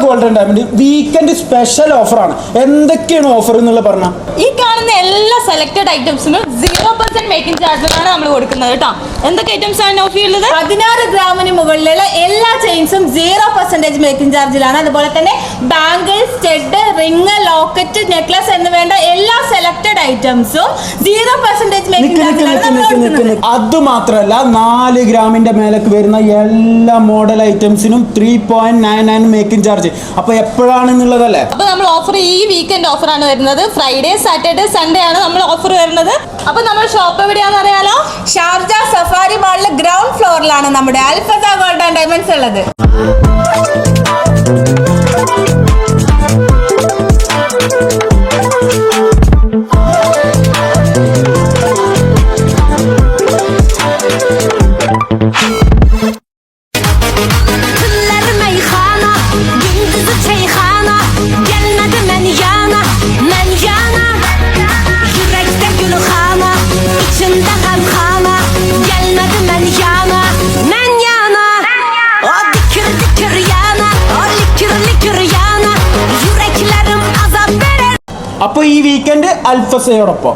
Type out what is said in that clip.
Golden diamond weekend special ഓഫറാണ്. എന്തൊക്കെയാണ് offer എന്നുള്ള പറഞ്ഞ ഈ കാണുന്ന എല്ലാ സെലക്ടഡ് ഐറ്റംസിനും 0% മേക്കിംഗ് ചാർജിലാണ് നമ്മൾ കൊടുക്കുന്നത് കേട്ടോ. എന്തൊക്കെ ഐറ്റംസ് ആണ് ഓഫർ ഉള്ളത്? 16 ഗ്രാമിന് മുകളിലുള്ള എല്ലാ ചെയിൻസും 0% മേക്കിംഗ് ചാർജിലാണ്. അതുപോലെ തന്നെ bangle, stud, ring, locket, necklace എന്ന് വേണ്ട എല്ലാ സെലക്ടഡ് ഐറ്റംസും 0% മേക്കിംഗ് ചാർജിലാണ്. അത് മാത്രമല്ല 4 ഗ്രാമിന്റെ മേലേക്ക് വരുന്ന എല്ലാ മോഡൽ ഐറ്റംസിനും 3.99 മേക്കിംഗ് ചാർജ്. അപ്പൊ എപ്പോഴാണെന്നുള്ളതല്ലേ? അപ്പൊ നമ്മൾ ഓഫർ ഈ വീക്കെൻഡ് ഓഫർ ആണ് വരുന്നത്. ഫ്രൈഡേ, സാറ്റർഡേ, സൺഡേ ആണ് നമ്മൾ ഓഫർ വരുന്നത്. അപ്പൊ നമ്മുടെ ഷോപ്പ് എവിടെയാണെന്ന് അറിയാലോ? ഷാർജ സഫാരി മാളിലെ ഗ്രൗണ്ട് ഫ്ലോറിലാണ് നമ്മുടെ അൽഫസ ഗോൾഡ് ആൻഡ് ഡയമണ്ട്സ് ഉള്ളത്. അപ്പൊ ഈ വീക്കെൻഡ് അൽഫസയോടൊപ്പം